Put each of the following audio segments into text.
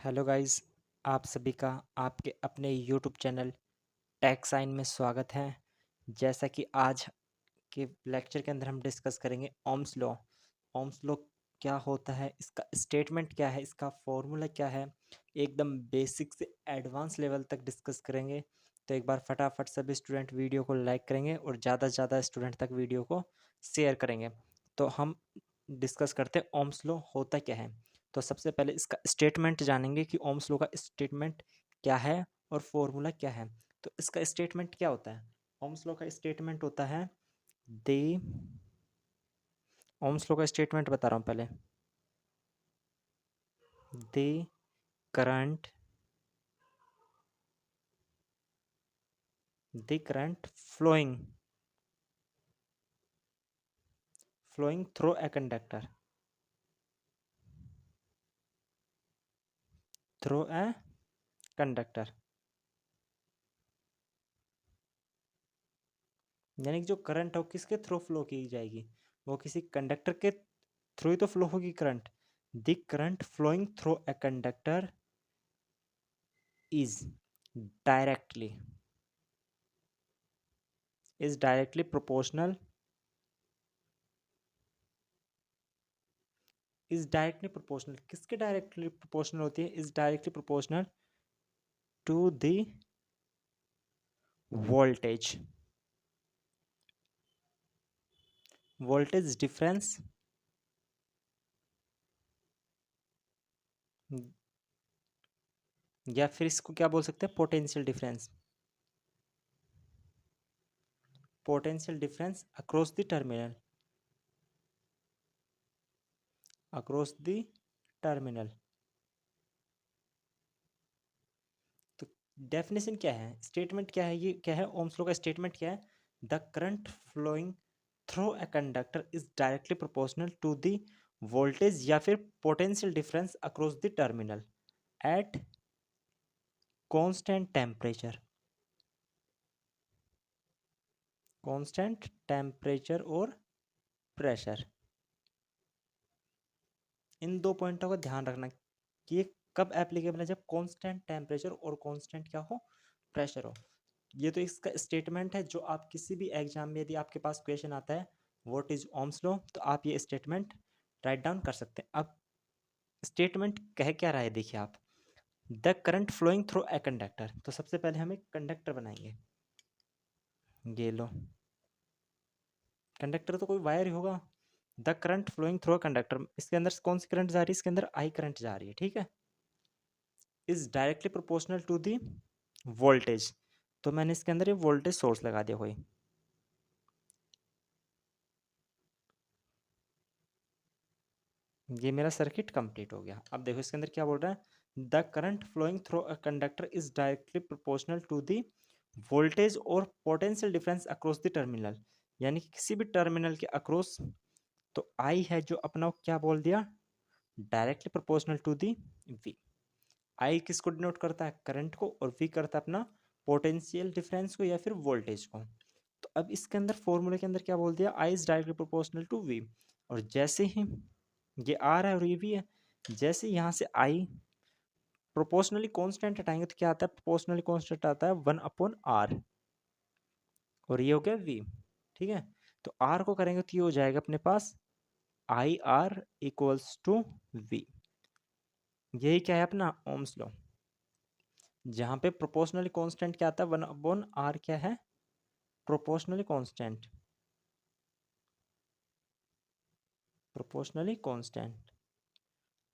Hello guys, आप सभी का आपके अपने यूट्यूब चैनल टेक साइन में स्वागत है। जैसा कि आज के लेक्चर के अंदर हम डिस्कस करेंगे ओम्स लॉ। ओम्स लॉ क्या होता है, इसका स्टेटमेंट क्या है, इसका फॉर्मूला क्या है, एकदम बेसिक से एडवांस लेवल तक डिस्कस करेंगे। तो एक बार फटाफट सभी स्टूडेंट वीडियो को लाइक करेंगे और ज़्यादा से ज़्यादा स्टूडेंट तक वीडियो को शेयर करेंगे। तो हम डिस्कस करते हैं ओम्स लॉ होता क्या है। तो सबसे पहले इसका स्टेटमेंट जानेंगे कि ओम्स लॉ का स्टेटमेंट क्या है और फॉर्मूला क्या है। तो इसका स्टेटमेंट क्या होता है? ओम्स लॉ का स्टेटमेंट होता है द ओम्स लॉ का स्टेटमेंट बता रहा हूँ पहले। The current flowing through a conductor यानी कि जो करंट हो किसके थ्रू फ्लो की जाएगी, वो किसी कंडक्टर के थ्रू ही तो फ्लो होगी current. The current flowing through a conductor is directly proportional किसके डायरेक्टली प्रोपोर्शनल होती है? Is directly proportional to the voltage difference या फिर इसको क्या बोल सकते हैं, potential difference across the terminal. तो डेफिनेशन क्या है, स्टेटमेंट क्या है, ये क्या है ओम्स लॉ का स्टेटमेंट क्या है? The current flowing through a conductor is directly proportional to the voltage या फिर potential difference across the terminal at constant temperature और प्रेशर। इन दो पॉइंटों का ध्यान रखना कि ये कब एप्लीकेबल है, जब कांस्टेंट टेम्परेचर और कांस्टेंट क्या हो, प्रेशर हो। ये तो इसका स्टेटमेंट है जो आप किसी भी एग्जाम में यदि आपके पास क्वेश्चन आता है व्हाट इज ओम्स लॉ, तो आप ये स्टेटमेंट राइट डाउन कर सकते हैं। अब स्टेटमेंट कह क्या रहा है, देखिए आप। The current flowing through a conductor, तो सबसे पहले हम एक कंडक्टर बनाएंगे। ये लो, कंडक्टर तो कोई वायर ही होगा। The current flowing through a conductor, इसके अंदर कौन सी करंट जा रही है? इसके अंदर आई करंट जा रही है, ठीक है। Is directly proportional to the voltage, तो मैंने इसके अंदर ये वोल्टेज सोर्स लगा दिया कोई। ये मेरा सर्किट कंप्लीट हो गया। अब देखो इसके अंदर क्या बोल रहा है, the current flowing through a conductor is directly proportional to the voltage और potential difference across the terminal, यानी कि किसी भी टर्मिनल के अक्रॉस। तो आई है जो अपना क्या बोल दिया, directly proportional to the V. I किसको डिनोट करता है, करंट को, और वी करता है अपना पोटेंशियल डिफरेंस को या फिर वोल्टेज को। तो अब इसके अंदर फॉर्मूले के अंदर क्या बोल दिया, I is directly proportional to V. और जैसे ही ये आर है और ये वी है, जैसे यहाँ से आई प्रोपोर्शनली कांस्टेंट हटाएंगे तो क्या आता है, प्रोपोर्शनली कांस्टेंट आता है 1/r, और ये हो गया वी, ठीक है। तो आर को करेंगे तो ये हो जाएगा अपने पास I R equals to V. यही क्या है अपना ओम्स लॉ, जहां पे प्रोपोर्शनली कांस्टेंट क्या आता है, 1/r क्या है, प्रोपोर्शनली कांस्टेंट,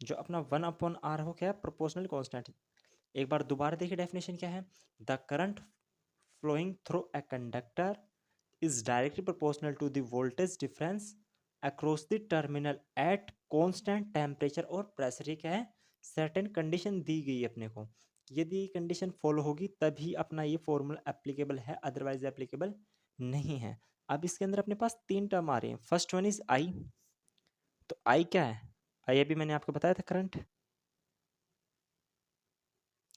जो अपना 1/r हो, क्या है, प्रोपोर्शनली कांस्टेंट। एक बार दोबारा देखिए डेफिनेशन क्या है, the current flowing through a conductor is directly proportional to the voltage difference across the terminal at constant temperature और प्रेशर। ये क्या है, सर्टेन कंडीशन दी गई है अपने को, यदि ये कंडीशन फॉलो होगी तभी अपना ये फॉर्मूला एप्लीकेबल है, अदरवाइज एप्लीकेबल नहीं है। अब इसके अंदर अपने पास तीन टर्म आ रही हैं। फर्स्ट वन इज आई, तो आई क्या है, आई अभी मैंने आपको बताया था करंट।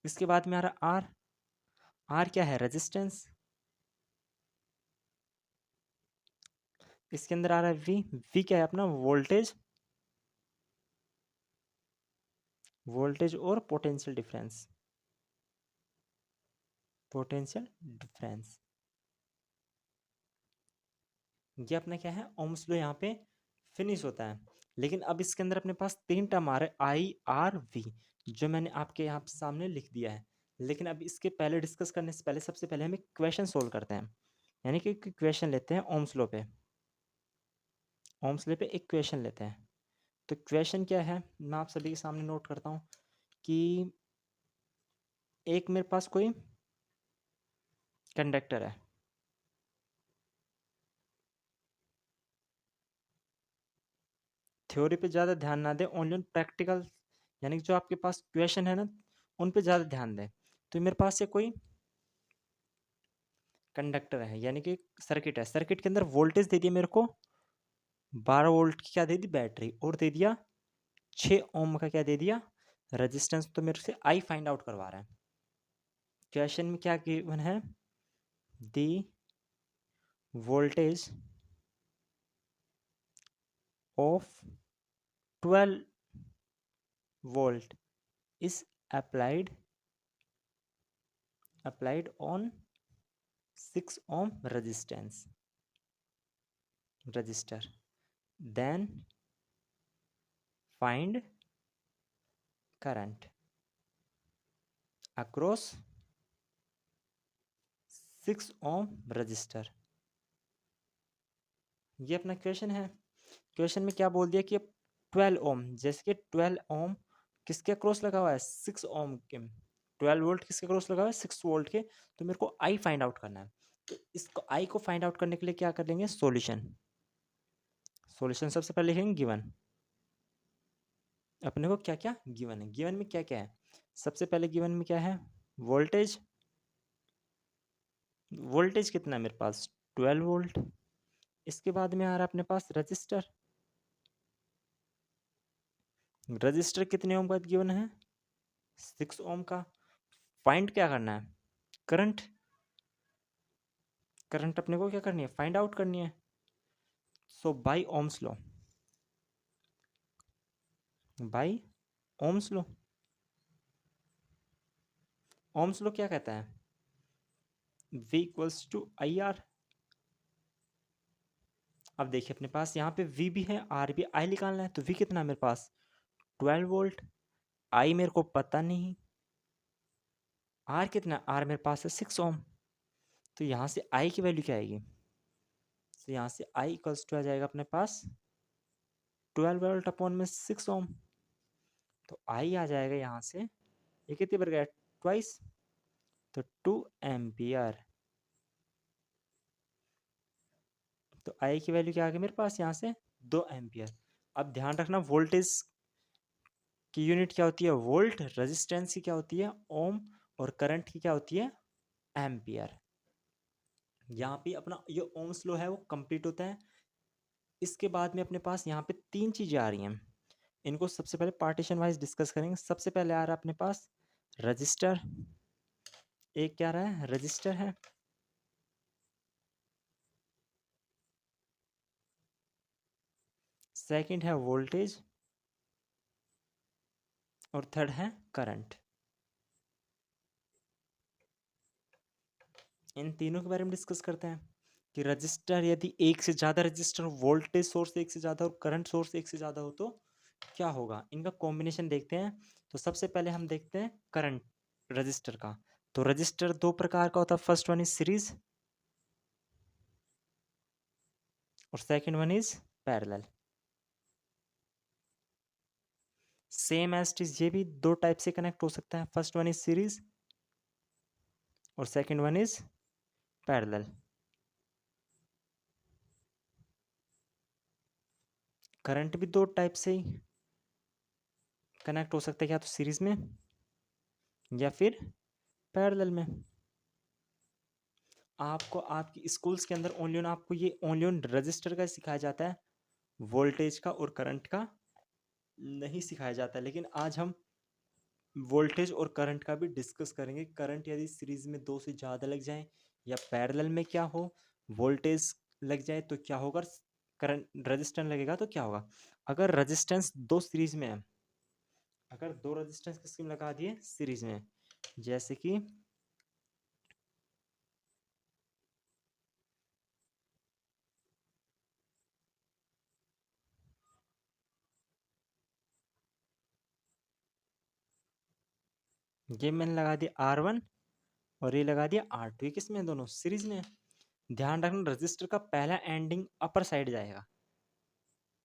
इसके बाद में आ रहा आर, आर क्या है, रेजिस्टेंस। इसके अंदर आ रहा है वी, वी क्या है अपना वोल्टेज। वोल्टेज और पोटेंशियल डिफरेंस, पोटेंशियल डिफरेंस ये अपना क्या है, ओम्स लॉ यहाँ पे फिनिश होता है। लेकिन अब इसके अंदर अपने पास 3 टर्म आ रहे हैं, आई आर वी, जो मैंने आपके यहाँ सामने लिख दिया है। लेकिन अब इसके पहले डिस्कस करने से पहले सबसे पहले हम एक क्वेश्चन सोल्व करते हैं, यानी कि क्वेश्चन लेते हैं ओम्स लॉ पे। ओम्स लॉ पे एक क्वेश्चन लेते हैं। तो क्वेश्चन क्या है, मैं आप सभी के सामने नोट करता हूँ कि एक मेरे पास कोई कंडक्टर है, थ्योरी पे ज़्यादा ध्यान ना दें, ओनली ऑन प्रैक्टिकल, यानी कि जो आपके पास क्वेश्चन है ना उन पे ज़्यादा ध्यान दें। तो मेरे पास ये कोई कंडक्टर है, यानी कि सर्किट है, सर्किट के अंदर वोल्टेज दे दिया मेरे को 12 वोल्ट की, क्या दे दी बैटरी, और दे दिया 6 ओम का, क्या दे दिया रेजिस्टेंस। तो मेरे से आई फाइंड आउट करवा रहा है। क्वेश्चन में क्या गिवन है, दी voltage of 12 volt is applied on 6 ohm resistor, then find current across 6 ohm resistor। ये अपना क्वेश्चन है। क्वेश्चन में क्या बोल दिया कि 12 ओम, जैसे कि 12 ओम किसके क्रॉस लगा हुआ है, 6 ओम के, 12 वोल्ट किसके क्रॉस लगा हुआ है, 6 वोल्ट के। तो मेरे को आई फाइंड आउट करना है। तो इसको आई को फाइंड आउट करने के लिए क्या कर लेंगे, सॉल्यूशन। सॉल्यूशन सबसे पहले लिखेंगे गिवन, अपने को क्या क्या गिवन है, गिवन में क्या क्या है। सबसे पहले गिवन में क्या है, वोल्टेज, वोल्टेज कितना है मेरे पास 12 वोल्ट। इसके बाद में आ रहा है अपने पास रजिस्टर, रजिस्टर कितने ओम का गिवन है, 6 ओम का। फाइंड क्या करना है, करंट, करंट अपने को क्या करनी है, फाइंड आउट करनी है। So by Ohm's law, by Ohm's law, Ohm's law क्या कहता है, V equals to I R. अब देखिए अपने पास यहाँ पे V भी है, R भी, I निकालना है। तो V कितना है मेरे पास 12 वोल्ट, I मेरे को पता नहीं, R कितना, R मेरे पास है 6 ओम। तो यहाँ से I की वैल्यू क्या आएगी, तो यहाँ से I इक्वल्स टू आ जाएगा अपने पास 12 वोल्ट अपॉन में 6 ओम। तो I आ जाएगा यहाँ से, ये कितनी बार गया, ट्वाइस, तो 2 एम्पियर। तो आई की वैल्यू क्या आ गई मेरे पास यहाँ से 2 एम्पियर। अब ध्यान रखना वोल्टेज की यूनिट क्या होती है वोल्ट, रेजिस्टेंस की क्या होती है ओम, और करंट की क्या होती है एम्पियर। यहाँ पे अपना ये ओम्स लॉ है वो कंप्लीट होता है। इसके बाद में अपने पास यहाँ पे 3 चीजें आ रही हैं, इनको सबसे पहले पार्टीशन वाइज डिस्कस करेंगे। सबसे पहले आ रहा है अपने पास रजिस्टर, एक क्या आ रहा है रजिस्टर है, सेकंड है वोल्टेज, और थर्ड है करंट। इन तीनों के बारे में डिस्कस करते हैं कि रजिस्टर यदि एक से ज़्यादा रजिस्टर, वोल्टेज सोर्स एक से ज़्यादा और करंट सोर्स एक से ज़्यादा हो तो क्या होगा, इनका कॉम्बिनेशन देखते हैं। तो सबसे पहले हम देखते हैं करंट रजिस्टर का। तो रजिस्टर दो प्रकार का होता है, फर्स्ट वन इज सीरीज और second one is parallel. Same as it is ये भी दो टाइप से कनेक्ट हो सकता है, फर्स्ट वन इज सीरीज और second one is parallel. Current भी दो टाइप से ही कनेक्ट हो सकता है, क्या तो सीरीज में या फिर पैरेलल में। आपको आपकी स्कूल्स के अंदर ओनली ऑन आपको ये ओनली ऑन रजिस्टर का सिखाया जाता है, वोल्टेज का और करंट का नहीं सिखाया जाता है। लेकिन आज हम वोल्टेज और करंट का भी डिस्कस करेंगे। करंट यदि सीरीज में दो से ज़्यादा लग जाए या पैरेलल में क्या हो, वोल्टेज लग जाए तो क्या होगा, करंट रजिस्टेंस लगेगा तो क्या होगा। अगर रजिस्टेंस दो सीरीज में है, अगर दो रेजिस्टेंस किसमें लगा दिए सीरीज में, जैसे कि ये मैंने लगा दिया R1 और ये लगा दिया R2, ये किसमें है? दोनों सीरीज में। ध्यान रखना रजिस्टर का पहला एंडिंग अपर साइड जाएगा,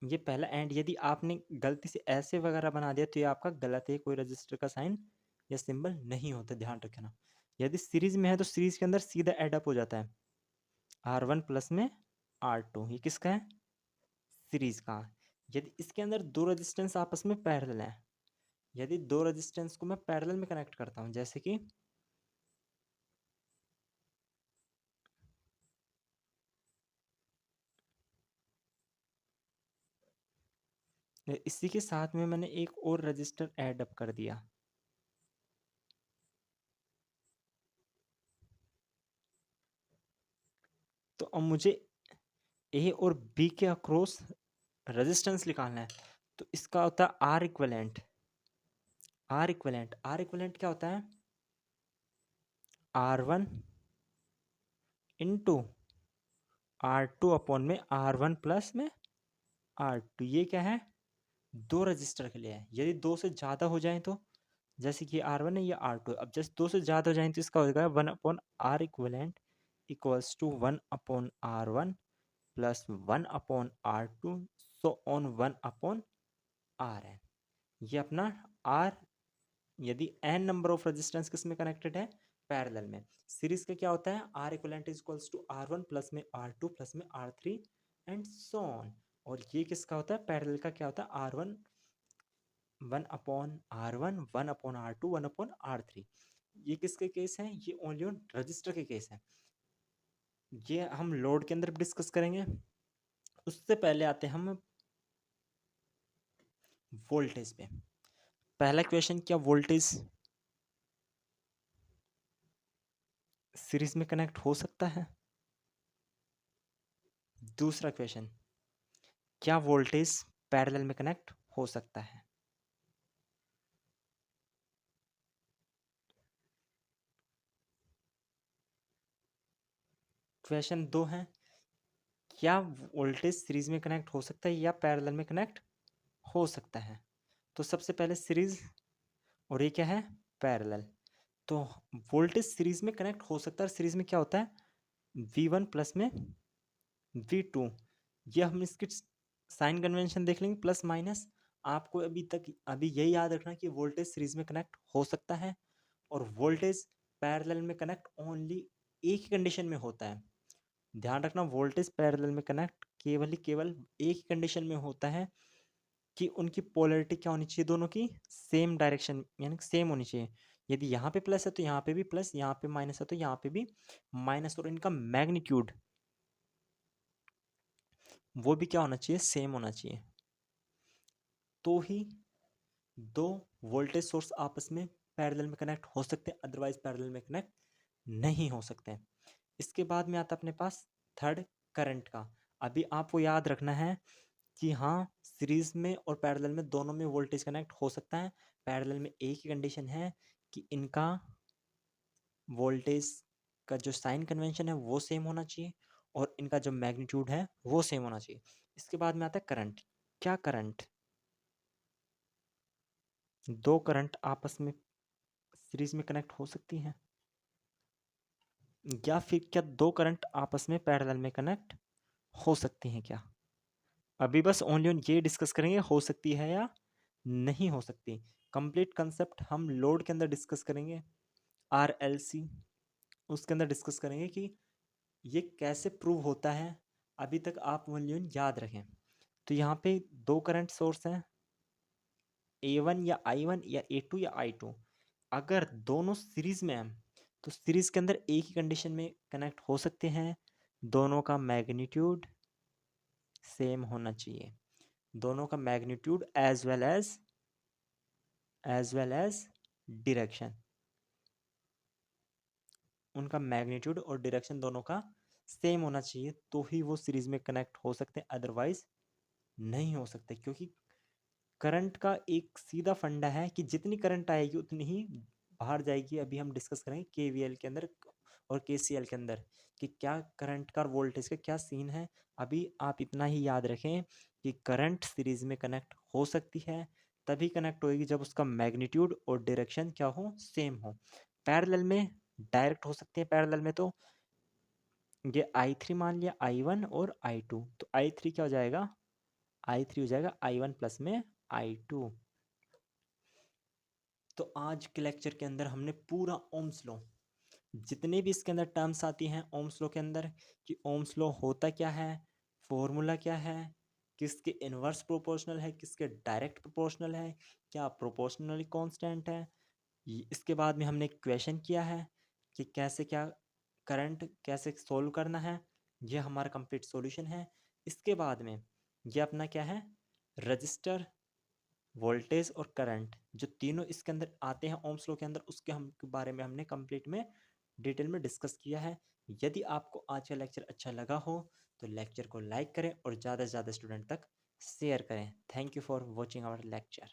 ये पहला एंड यदि आपने गलती से ऐसे वगैरह बना दिया तो ये आपका गलत है, कोई रजिस्टर का साइन या सिंबल नहीं होता, ध्यान रखना। यदि सीरीज में है तो सीरीज के अंदर सीधा एडअप हो जाता है, R1 प्लस में R2, ये किसका है? सीरीज का। यदि इसके अंदर दो रेजिस्टेंस आपस में पैरेलल है, यदि दो रेजिस्टेंस को मैं पैरेलल में कनेक्ट करता हूं, जैसे कि इसी के साथ में मैंने एक और रजिस्टर ऐड अप कर दिया, तो अब मुझे ए और बी के अक्रॉस रेजिस्टेंस निकालना है, तो इसका होता है आर इक्वलेंट। आर इक्वलेंट क्या होता है? R1 इंटू R2 अपॉन में R1 प्लस में R2, ये क्या है? दो रजिस्टर के लिए है। यदि दो से ज़्यादा हो जाए तो, जैसे कि R1 है या R2, अब जैसे दो से ज़्यादा हो जाए तो इसका हो जाएगा 1 upon R equivalent equals to 1 upon R1 plus 1 upon R2 so on 1 upon Rn। ये अपना R, यदि n नंबर ऑफ रेजिस्टेंस किस में कनेक्टेड है? पैरेलल में। सीरीज का क्या होता है? R equivalent is equals to R1 plus में R2 प्लस में R3 एंड सो ऑन। और ये किसका होता है? पैरेलल का क्या होता है? R1 1 upon R1 1 upon R2 1 upon R3। ये किसके केस हैं? ये ओनली ऑन रजिस्टर के केस हैं। ये हम लोड के अंदर डिस्कस करेंगे। उससे पहले आते हैं हम वोल्टेज पे। पहला क्वेश्चन, क्या वोल्टेज सीरीज में कनेक्ट हो सकता है? दूसरा क्वेश्चन, क्या वोल्टेज पैरेलल में कनेक्ट हो सकता है? क्वेश्चन 2 है, क्या वोल्टेज सीरीज में कनेक्ट हो सकता है या पैरेलल में कनेक्ट हो सकता है? तो सबसे पहले सीरीज, और ये क्या है? पैरेलल। तो वोल्टेज सीरीज में कनेक्ट हो सकता है। सीरीज में क्या होता है? V1 प्लस में V2। ये हम इसकी साइन कन्वेंशन देख लेंगे, प्लस माइनस। आपको अभी यही याद रखना कि वोल्टेज सीरीज में कनेक्ट हो सकता है और वोल्टेज पैरेलल में कनेक्ट ओनली एक ही कंडीशन में होता है। ध्यान रखना, वोल्टेज पैरेलल में कनेक्ट केवल ही केवल एक ही कंडीशन में होता है कि उनकी पोलैरिटी क्या होनी चाहिए? दोनों की सेम डायरेक्शन, यानी सेम होनी चाहिए। यदि यहाँ पे प्लस है तो यहाँ पे भी प्लस, यहाँ पे माइनस है तो यहाँ पे भी माइनस, और इनका मैग्नीट्यूड वो भी क्या होना चाहिए? सेम होना चाहिए। तो ही दो वोल्टेज सोर्स आपस में पैरेलल में कनेक्ट हो सकते हैं, अदरवाइज पैरेलल में कनेक्ट नहीं हो सकते हैं। इसके बाद में आता अपने पास थर्ड, करंट का। अभी आपको याद रखना है कि हाँ, सीरीज में और पैरेलल में दोनों में वोल्टेज कनेक्ट हो सकता है। पैरेलल में एक ही कंडीशन है कि इनका वोल्टेज का जो साइन कन्वेंशन है वो सेम होना चाहिए और इनका जो मैग्नीट्यूड है वो सेम होना चाहिए। इसके बाद में आता है करंट। क्या करंट? दो करंट आपस में सीरीज में कनेक्ट हो सकती हैं, या फिर क्या दो करंट आपस में पैरेलल में कनेक्ट हो सकती हैं क्या? अभी बस ओनली ऑन ये डिस्कस करेंगे, हो सकती है या नहीं हो सकती। कंप्लीट कंसेप्ट हम लोड के अंदर डिस्कस करेंगे, RLC उसके अंदर डिस्कस करेंगे कि ये कैसे प्रूव होता है। अभी तक आप ओनली ऑन याद रखें। तो यहाँ पे दो करंट सोर्स हैं, A1 या I1 या A2 या I2। अगर दोनों सीरीज में हैं तो सीरीज के अंदर एक ही कंडीशन में कनेक्ट हो सकते हैं, दोनों का मैग्नीट्यूड सेम होना चाहिए। दोनों का magnitude as well as direction, उनका मैग्नीट्यूड और डायरेक्शन दोनों का सेम होना चाहिए, तो ही वो सीरीज में कनेक्ट हो सकते हैं, अदरवाइज नहीं हो सकते। क्योंकि करंट का एक सीधा फंडा है कि जितनी करंट आएगी उतनी ही बाहर जाएगी। अभी हम डिस्कस करेंगे केवीएल के अंदर और केसीएल के अंदर कि क्या करंट का और वोल्टेज का क्या सीन है। अभी आप इतना ही याद रखें कि करंट सीरीज में कनेक्ट हो सकती है, तभी कनेक्ट होएगी जब उसका मैग्नीट्यूड और डायरेक्शन क्या हो, सेम हो। पैरेलल में डायरेक्ट हो सकती है, पैरेलल में तो ये I3 मान लिया, I1 और I2, तो I3 क्या हो जाएगा, I3 हो जाएगा I1 प्लस में I2। तो आज के लेक्चर के अंदर हमने पूरा ओम्स लॉ, जितने भी इसके अंदर टर्म्स आती हैं ओम्स लॉ के अंदर, कि ओम्स लॉ होता क्या है, फॉर्मूला क्या है, किसके इनवर्स प्रोपोर्शनल है, किसके डायरेक्ट प्रोपोर्शनल है, क्या प्रोपोर्शनली कांस्टेंट है। इसके बाद में हमने क्वेश्चन किया है कि कैसे क्या करंट कैसे सोल्व करना है, ये हमारा कंप्लीट सॉल्यूशन है। इसके बाद में ये अपना क्या है, रजिस्टर, वोल्टेज और करंट, जो तीनों इसके अंदर आते हैं ओम्स लॉ के अंदर, उसके हम बारे में हमने कंप्लीट में डिटेल में डिस्कस किया है। यदि आपको आज का लेक्चर अच्छा लगा हो तो लेक्चर को लाइक करें और ज़्यादा से ज़्यादा स्टूडेंट तक शेयर करें। Thank you for watching our lecture.